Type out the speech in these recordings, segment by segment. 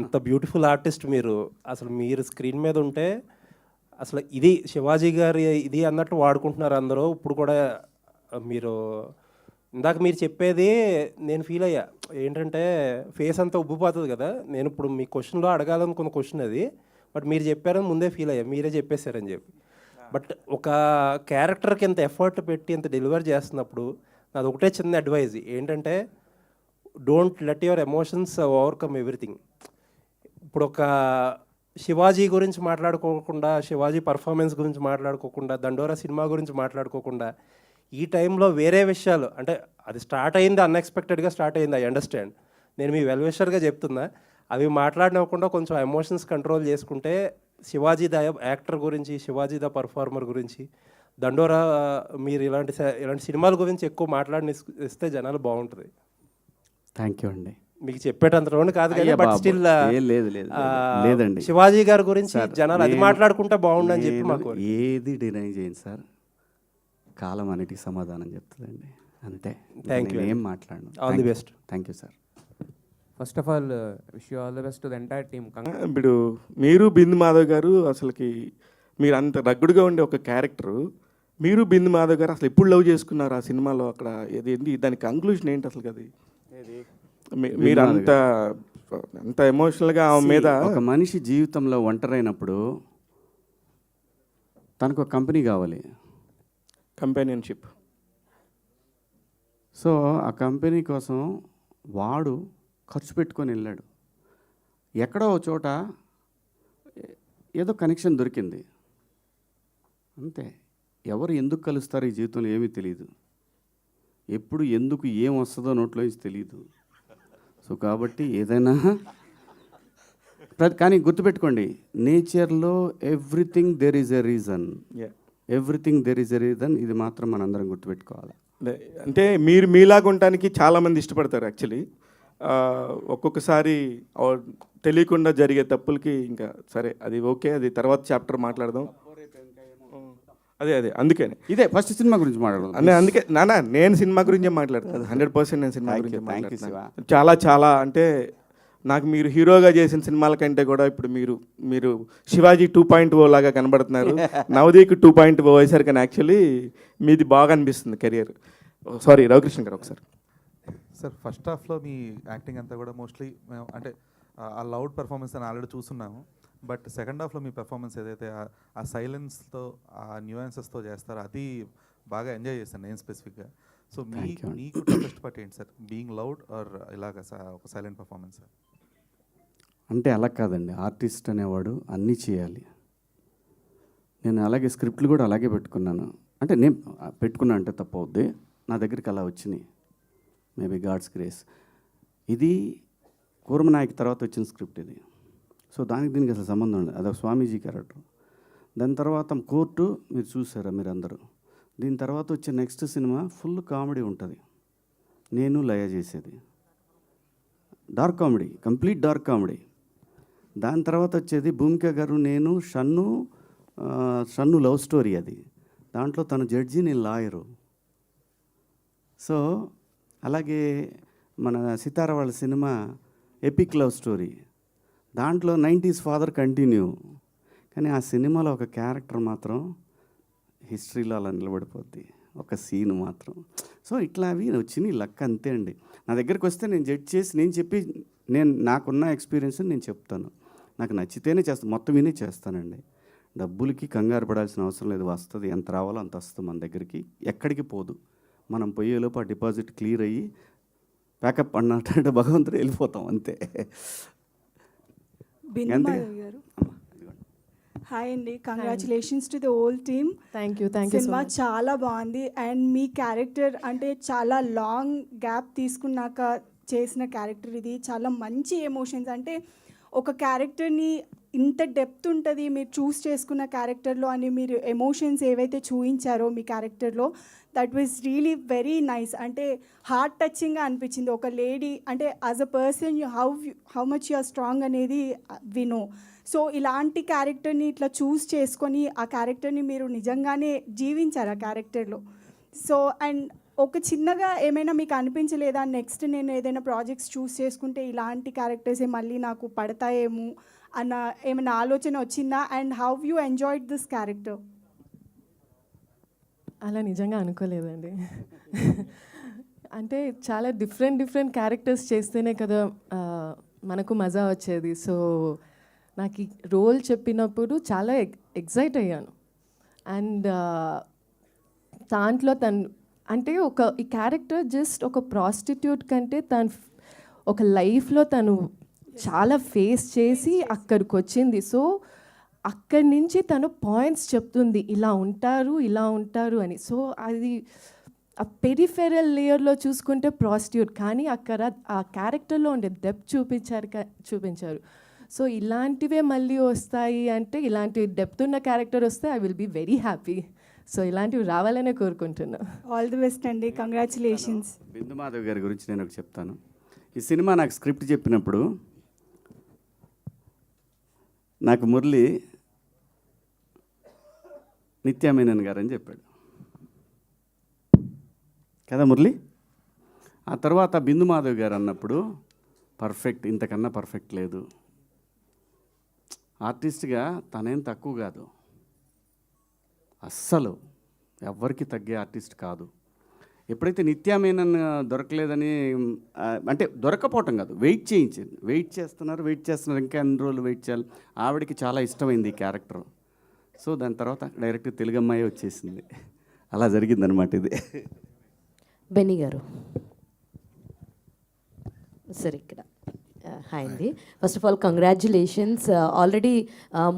ఇంత beautiful artist మీరు, అసలు మీరు స్క్రీన్ మీద ఉంటే అసలు ఇది శివాజీ గారి ఇది అన్నట్టు వాడుకుంటున్నారు అందరూ. ఇప్పుడు కూడా మీరు ఇందాక మీరు చెప్పేది నేను ఫీల్ అయ్యా ఏంటంటే, ఫేస్ అంతా ఉబ్బిపోతుంది కదా. నేను ఇప్పుడు మీ క్వశ్చన్లో అడగాలనుకున్న క్వశ్చన్ అది, బట్ మీరు చెప్పారని ముందే ఫీల్ అయ్యా, మీరే చెప్పేశారని చెప్పి. బట్ ఒక క్యారెక్టర్కి ఇంత ఎఫర్ట్ పెట్టి ఇంత డెలివర్ చేస్తున్నప్పుడు నాది ఒకటే చిన్న అడ్వైజ్ ఏంటంటే, don't let your emotions overcome everything. ఇప్పుడు ఒక శివాజీ గురించి మాట్లాడుకోకుండా, శివాజీ పర్ఫార్మెన్స్ గురించి మాట్లాడుకోకుండా, దండోరా సినిమా గురించి మాట్లాడుకోకుండా, ఈ టైంలో వేరే విషయాలు అంటే అది స్టార్ట్ అయింది, అన్ఎక్స్పెక్టెడ్గా స్టార్ట్ అయింది, ఐ అండర్స్టాండ్. నేను మీ వెల్విషర్గా చెప్తున్నా, అవి మాట్లాడినవ్వకుండా కొంచెం ఎమోషన్స్ కంట్రోల్ చేసుకుంటే శివాజీ ద యాక్టర్ గురించి, శివాజీ ద పర్ఫార్మర్ గురించి, దండోరా మీరు ఇలాంటి సినిమాల గురించి ఎక్కువ మాట్లాడిని ఇస్తే జనాలు బాగుంటుంది. థ్యాంక్ యూ అండి. మీకు చెప్పేటంతలోనే కాదు కానీ బట్ స్టిల్ లేదండి, శివాజీ గారి గురించి జనాలు అది మాట్లాడుకుంటే బాగుండని చెప్పి మాకు ఏది డినై చేయండి సార్, కాలం అన్నిటికి సమాధానం చెప్తుందండి, అంతే. థ్యాంక్ యూ, ఏం మాట్లాడను. All the best. Thank you sir. First of all wish you all the best to the entire team. ఇప్పుడు మీరు బిందు మాధవ్ గారు అసలుకి మీరు అంత రగ్గుడుగా ఉండే ఒక క్యారెక్టరు, మీరు బిందు మాధవ్ గారు అసలు ఎప్పుడు లవ్ చేసుకున్నారు ఆ సినిమాలో? అక్కడ ఏంటి దాని కంక్లూషన్ ఏంటి అసలు? అది మీరు అంత ఎమోషనల్గా ఆమె మీద. ఒక మనిషి జీవితంలో ఒంటరైనప్పుడు తనకు ఒక కంపెనీ కావాలి, కంపానియన్షిప్. సో ఆ కంపెనీ కోసం వాడు ఖర్చు పెట్టుకొని వెళ్ళాడు. ఎక్కడో ఒక చోట ఏదో కనెక్షన్ దొరికింది, అంతే. ఎవరు ఎందుకు కలుస్తారు ఈ జీవితంలో ఏమీ తెలియదు, ఎప్పుడు ఎందుకు ఏం వస్తుందో నోట్లో నుంచి తెలియదు. సో కాబట్టి ఏదైనా కానీ గుర్తుపెట్టుకోండి, నేచర్లో everything there is a reason, everything there is a reason. ఇది మాత్రం మనందరం గుర్తుపెట్టుకోవాలి. అంటే మీరు మీలాగా ఉండటానికి చాలామంది ఇష్టపడతారు యాక్చువల్లీ. ఒక్కొక్కసారి తెలియకుండా జరిగే తప్పులకి ఇంకా సరే అది ఓకే, అది తర్వాత చాప్టర్ మాట్లాడదాం. అదే అందుకని ఇదే ఫస్ట్ సినిమా గురించి మాట్లాడదాం. అందుకే నేను సినిమా గురించే మాట్లాడతాను, 100% నేను సినిమా గురించి మాట్లాడతాను. చాలా అంటే నాకు మీరు హీరోగా చేసిన సినిమాల కంటే కూడా ఇప్పుడు మీరు శివాజీ 2.0 లాగా కనబడుతున్నారు. నవదీప్ 2.0 వేశారు, కానీ యాక్చువల్లీ మీది బాగా అనిపిస్తుంది కెరియర్. సారీ రవికృష్ణ గారు ఒకసారి. సార్ ఫస్ట్ హాఫ్లో మీ యాక్టింగ్ అంతా కూడా మోస్ట్లీ మేము అంటే ఆ లౌడ్ పెర్ఫార్మెన్స్ అని ఆల్రెడీ చూస్తున్నాము. బట్ సెకండ్ హాఫ్లో మీ పెర్ఫార్మెన్స్ ఏదైతే ఆ సైలెన్స్తో ఆ న్యూయాన్సెస్తో చేస్తారో అది బాగా ఎంజాయ్ చేశాను నేను స్పెసిఫిక్గా. సో మీకు టఫెస్ట్ పార్ట్ ఏంటి సార్, బీయింగ్ లౌడ్ ఆర్ ఇలాగ ఒక సైలెంట్ పర్ఫార్మెన్స్ సార్? అంటే అలా కాదండి, ఆర్టిస్ట్ అనేవాడు అన్నీ చేయాలి. నేను అలాగే స్క్రిప్ట్లు కూడా అలాగే పెట్టుకున్నాను. అంటే నేను పెట్టుకున్నా అంటే తప్పవుద్ది, నా దగ్గరికి అలా వచ్చినాయి, మేబీ గాడ్స్ గ్రేస్. ఇది కూర్మనాయక్ తర్వాత వచ్చిన స్క్రిప్ట్ ఇది. సో దీనికి అసలు సంబంధం ఉండదు, అదొక స్వామీజీ క్యారెక్టర్. దాని తర్వాత కోర్టు మీరు చూసారా మీరు అందరూ. దీని తర్వాత వచ్చే నెక్స్ట్ సినిమా ఫుల్ కామెడీ ఉంటుంది, నేను లయ చేసేది dark comedy, complete dark comedy. దాని తర్వాత వచ్చేది భూమిక గారు నేను షన్ను లవ్ స్టోరీ, అది దాంట్లో తను జడ్జి నేను లాయరు. సో అలాగే మన సితార వాళ్ళ సినిమా ఎపిక్ లవ్ స్టోరీ, దాంట్లో 90s ఫాదర్ కంటిన్యూ. కానీ ఆ సినిమాలో ఒక క్యారెక్టర్ మాత్రం హిస్టరీలో అలా నిలబడిపోద్ది, ఒక సీన్ మాత్రం. సో ఇట్లా అవి వచ్చినాయి, లక్ అంతే అండి. నా దగ్గరికి వస్తే నేను జడ్జ్ చేసి నేను నాకున్న ఎక్స్పీరియన్స్ నేను చెప్తాను, నాకు నచ్చితేనే చేస్తాను, మొత్తం వినే చేస్తానండి. డబ్బులకి కంగారు పడాల్సిన అవసరం లేదు, వస్తుంది ఎంత రావాలో అంత వస్తుంది మన దగ్గరికి, ఎక్కడికి పోదు. మనం పోయేలోపు ఆ డిపాజిట్ క్లియర్ అయ్యి ప్యాకప్ అన్నట్టు భగవంతుడు వెళ్ళిపోతాం అంతే. హాయ్ అండి, congratulations to the whole team. Thank you. Cinema చాలా బాగుంది. అండ్ మీ క్యారెక్టర్ అంటే చాలా లాంగ్ గ్యాప్ తీసుకున్నాక చేసిన క్యారెక్టర్ ఇది. చాలా మంచి ఎమోషన్స్, అంటే ఒక క్యారెక్టర్ని ఇంత డెప్త్ ఉంటుంది మీరు చూస్ చేసుకున్న క్యారెక్టర్లో అని మీరు ఎమోషన్స్ ఏవైతే చూపించారో మీ క్యారెక్టర్లో, that was really very nice. అంటే హార్ట్ టచింగ్గా అనిపించింది. ఒక లేడీ అంటే as a person how much you are strong అనేది వి నో. సో ఇలాంటి క్యారెక్టర్ని ఇట్లా చూస్ చేసుకొని ఆ క్యారెక్టర్ని మీరు నిజంగానే జీవించారు ఆ క్యారెక్టర్లో. సో అండ్ ఒక చిన్నగా ఏమైనా మీకు అనిపించలేదా నెక్స్ట్ నేను ఏదైనా ప్రాజెక్ట్స్ చూస్ చేసుకుంటే ఇలాంటి క్యారెక్టర్సే మళ్ళీ నాకు పడతాయేమో అన్న ఏమైనా ఆలోచన వచ్చిందా? And how you enjoyed this character? అలా నిజంగా అనుకోలేదండి. అంటే చాలా డిఫరెంట్ క్యారెక్టర్స్ చేస్తేనే కదా మనకు మజా వచ్చేది. సో నాకు ఈ రోల్ చెప్పినప్పుడు చాలా ఎక్సైట్ అయ్యాను. అండ్ దాంట్లో అంటే ఈ క్యారెక్టర్ జస్ట్ ఒక ప్రాస్టిట్యూట్ కంటే ఒక లైఫ్లో తను చాలా ఫేస్ చేసి అక్కడికి వచ్చింది. సో అక్కడి నుంచి తను పాయింట్స్ చెప్తుంది, ఇలా ఉంటారు అని. సో అది ఆ పెరిఫెరల్ లేయర్లో చూసుకుంటే ప్రాస్టిట్యూట్, కానీ అక్కడ ఆ క్యారెక్టర్లో ఉండే డెప్త్ చూపించారు. సో ఇలాంటివే మళ్ళీ వస్తాయి అంటే, ఇలాంటి డెప్త్ ఉన్న క్యారెక్టర్ వస్తే I will be very happy. So ఇలాంటివి రావాలనే కోరుకుంటున్నా. ఆల్ ది బెస్ట్ అండి, కంగ్రాచులేషన్స్. బిందు మాధవ్ గారి గురించి నేను ఒకటి చెప్తాను. ఈ సినిమా నాకు స్క్రిప్ట్ చెప్పినప్పుడు నాకు మురళి నిత్యామేనన్ గారు అని చెప్పాడు కదా మురళి. ఆ తర్వాత బిందు మాధవ్ గారు అన్నప్పుడు పర్ఫెక్ట్, ఇంతకన్నా పర్ఫెక్ట్ లేదు, ఆర్టిస్ట్గా తనేం తక్కువ కాదు, అస్సలు ఎవ్వరికి తగ్గే ఆర్టిస్ట్ కాదు. ఎప్పుడైతే నిత్యామేనన్ దొరకలేదని అంటే దొరకపోవటం కాదు, వెయిట్ చేస్తున్నారు, ఇంకా ఎన్ని రోజులు వెయిట్ చేయాలి. ఆవిడకి చాలా ఇష్టమైంది ఈ క్యారెక్టర్. సో దాని తర్వాత డైరెక్ట్ తెలుగు అమ్మాయి వచ్చేసింది. అలా జరిగిందనమాట ఇది. బెన్నీ గారు సరే ఇక్కడ హాయ్ అండి. First of all congratulations. Already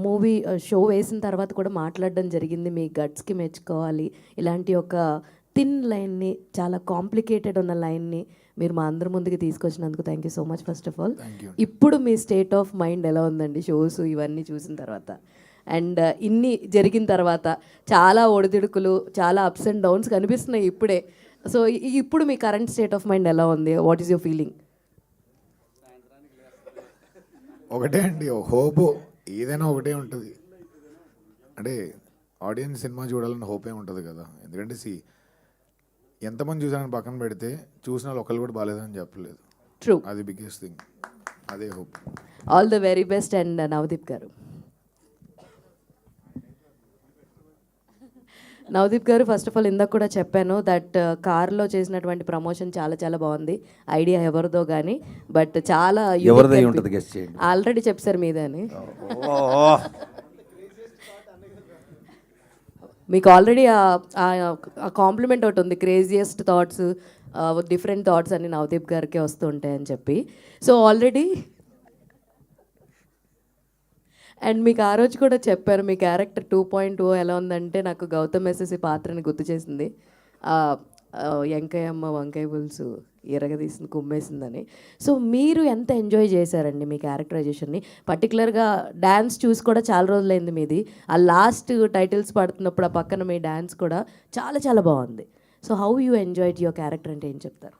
movie show వేసిన తర్వాత కూడా మాట్లాడడం జరిగింది, మీ గట్స్కి మెచ్చుకోవాలి. ఇలాంటి ఒక థిన్ లైన్ని, చాలా కాంప్లికేటెడ్ ఉన్న లైన్ని మీరు మా అందరి ముందుకు తీసుకొచ్చినందుకు thank you so much. First of all ఇప్పుడు మీ స్టేట్ ఆఫ్ మైండ్ ఎలా ఉందండి షోస్ ఇవన్నీ చూసిన తర్వాత? అండ్ ఇన్ని జరిగిన తర్వాత చాలా ఒడిదుడుకులు, చాలా అప్స్ అండ్ డౌన్స్ కనిపిస్తున్నాయి ఇప్పుడే. సో ఇప్పుడు మీ కరెంట్ స్టేట్ ఆఫ్ మైండ్ ఎలా ఉంది? What is your feeling? ఒకటే అండి, హోప్ ఏదైనా ఒకటే ఉంటుంది. అంటే ఆడియన్స్ సినిమా చూడాలని హోపే ఉంటుంది కదా. ఎందుకంటే ఎంతమంది చూసారని పక్కన పెడితే చూసిన వాళ్ళు ఒకళ్ళు కూడా బాగాలేదని చెప్పలేదు. ట్రూ, అది బిగ్గెస్ట్ థింగ్, అదే hope. All the very best. And Navdeep గారు, నవదీప్ గారు ఫస్ట్ ఆఫ్ ఆల్ ఇందాక కూడా చెప్పాను దట్ కార్లో చేసినటువంటి ప్రమోషన్ చాలా చాలా బాగుంది. ఐడియా ఎవరిదో కానీ బట్ చాలా ఆల్రెడీ చెప్పారు మీదే అని. మీకు ఆల్రెడీ ఆ కాంప్లిమెంట్ ఒకటి ఉంది, క్రేజియస్ట్ థాట్స్, డిఫరెంట్ థాట్స్ అన్ని నవదీప్ గారికి వస్తూ ఉంటాయని చెప్పి. సో ఆల్రెడీ అండ్ మీకు ఆ రోజు కూడా చెప్పారు మీ క్యారెక్టర్ 2.0 ఎలా ఉందంటే నాకు గౌతమ్ ఎస్ఎస్సి పాత్రని గుర్తు చేసింది. వెంకయ్యమ్మ వంకాయ పులుసు ఎరగదీసింది కుమ్మేసిందని. సో మీరు ఎంత ఎంజాయ్ చేశారండి మీ క్యారెక్టరైజేషన్ని? పర్టికులర్గా డ్యాన్స్ చూసి కూడా చాలా రోజులైంది మీది. ఆ లాస్ట్ టైటిల్స్ పడుతున్నప్పుడు ఆ పక్కన మీ డ్యాన్స్ కూడా చాలా చాలా బాగుంది. So how you enjoyed your character అంటే ఏం చెప్తారు?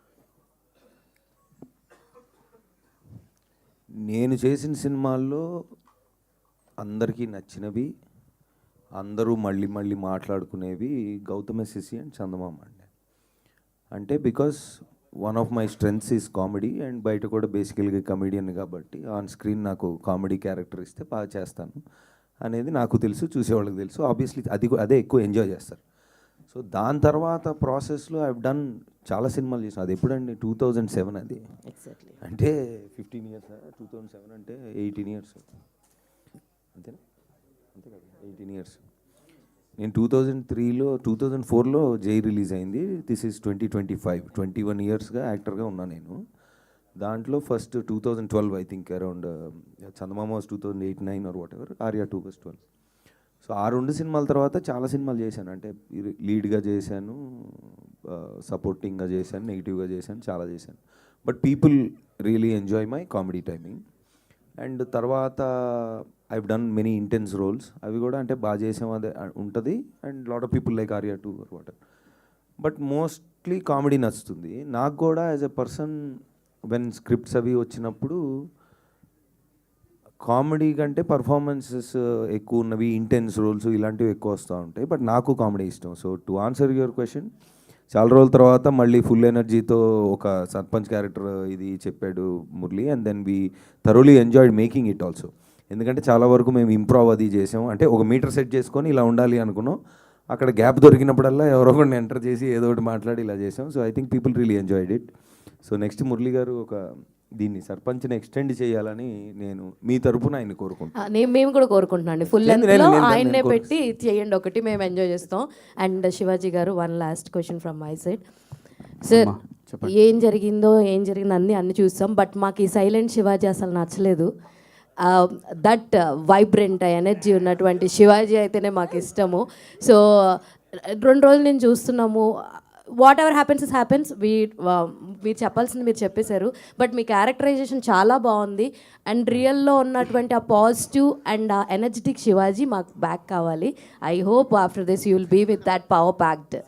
నేను చేసిన సినిమాల్లో అందరికీ నచ్చినవి, అందరూ మళ్ళీ మళ్ళీ మాట్లాడుకునేవి గౌతమ్ ఎస్ఎస్సి అండ్ చందమామ అండి. అంటే because one of my strengths is comedy and బయట కూడా బేసికల్గా కమెడియన్ కాబట్టి ఆన్ స్క్రీన్ నాకు కామెడీ క్యారెక్టర్ ఇస్తే బాగా చేస్తాను అనేది నాకు తెలుసు, చూసేవాళ్ళకి తెలుసు. ఆబ్వియస్లీ అదే ఎక్కువ ఎంజాయ్ చేస్తారు. సో దాని తర్వాత ప్రాసెస్లో ఐ డన్ చాలా సినిమాలు చేసాను. అది ఎప్పుడండి 2007 అది. ఎగ్జాక్ట్లీ అంటే 15 years. 2007 అంటే 18 years అంతేనా? అంతే కదా, 18 years. నేను 2004లో జై రిలీజ్ అయింది. దిస్ ఈజ్ 2025, 21 yearsగా యాక్టర్గా ఉన్నా నేను. దాంట్లో first 2012 I think around Chandamama was 2008-9 or whatever, Arya 2 was 12. So ఆ 2 సినిమాల తర్వాత చాలా సినిమాలు చేశాను. అంటే లీడ్గా చేశాను, సపోర్టింగ్గా చేశాను, నెగిటివ్గా చేశాను, చాలా చేశాను. But people really enjoy my comedy timing. And తర్వాత I've done many intense roles. అవి కూడా అంటే బాగా చేసాము అదే ఉంటుంది. And lot of people like Arya 2 or what. But mostly comedy నచ్చుతుంది నాకు కూడా. As a person when scripts అవి వచ్చినప్పుడు కామెడీ కంటే పర్ఫార్మెన్సెస్ ఎక్కువ ఉన్నవి, ఇంటెన్స్ రోల్స్ ఇలాంటివి ఎక్కువ వస్తూ ఉంటాయి. బట్ నాకు కామెడీ ఇష్టం. So to answer your question, చాలా రోజుల తర్వాత మళ్ళీ ఫుల్ ఎనర్జీతో ఒక సర్పంచ్ క్యారెక్టర్ ఇది చెప్పాడు Murali, and then we thoroughly enjoyed making it also. ఎందుకంటే చాలా వరకు మేము ఇంప్రూవ్ అది చేసాం, అంటే ఒక మీటర్ సెట్ చేసుకొని ఇలా ఉండాలి అనుకున్నాం, అక్కడ గ్యాప్ దొరికినప్పుడల్లా ఎవరో ఒకరిని ఎంటర్ చేసి ఏదో ఒకటి మాట్లాడి ఇలా చేసాం. So I think people really enjoyed it. So next Murali గారు ఒక దీన్ని సర్పంచ్ని ఎక్స్టెండ్ చేయాలని నేను మీ తరపున ఆయన కోరుకుంటాను. మేము కూడా కోరుకుంటున్నాం అండి, ఫుల్ నేను- లెంత్లో నేను- ఆయన్నే నేను పెట్టి చేయండి ఒకటి, మేము ఎంజాయ్ చేస్తాం. అండ్ శివాజీ గారు, one last question from my side. Sir, అమ్మా, చెప్పండి. ఏం జరిగిందో అన్ని చూస్తాం, బట్ మాకు ఈ సైలెంట్ శివాజీ అసలు నచ్చలేదు. దట్ వైబ్రెంట్ ఎనర్జీ ఉన్నటువంటి శివాజీ అయితేనే మాకు ఇష్టము. సో 2 రోజులు నేను చూస్తున్నాము, వాట్ ఎవర్ హ్యాపెన్స్ మీరు చెప్పాల్సింది మీరు చెప్పేశారు, బట్ మీ క్యారెక్టరైజేషన్ చాలా బాగుంది. అండ్ రియల్లో ఉన్నటువంటి ఆ పాజిటివ్ అండ్ ఆ ఎనర్జెటిక్ శివాజీ మాకు బ్యాక్ కావాలి. I hope after this you will be with that power packed.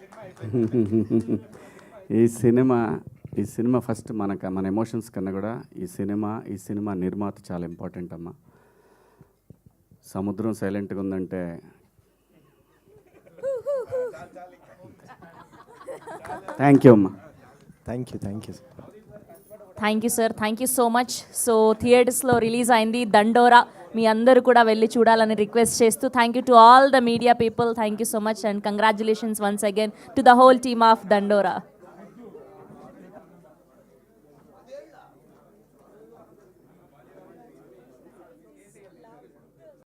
ఈ సినిమా ఫస్ట్ మన ఎమోషన్స్ కన్నా కూడా ఈ సినిమా నిర్మాత చాలా ఇంపార్టెంట్ అమ్మా. సముద్రం సైలెంట్గా ఉందంటే థ్యాంక్ యూ అమ్మా. Thank you thank you sir, thank you so much. So థియేటర్స్లో రిలీజ్ అయింది దండోరా, మీ అందరూ కూడా వెళ్ళి చూడాలని రిక్వెస్ట్ చేస్తూ, thank you to all the media people, thank you so much and congratulations once again to the whole team of దండోరా.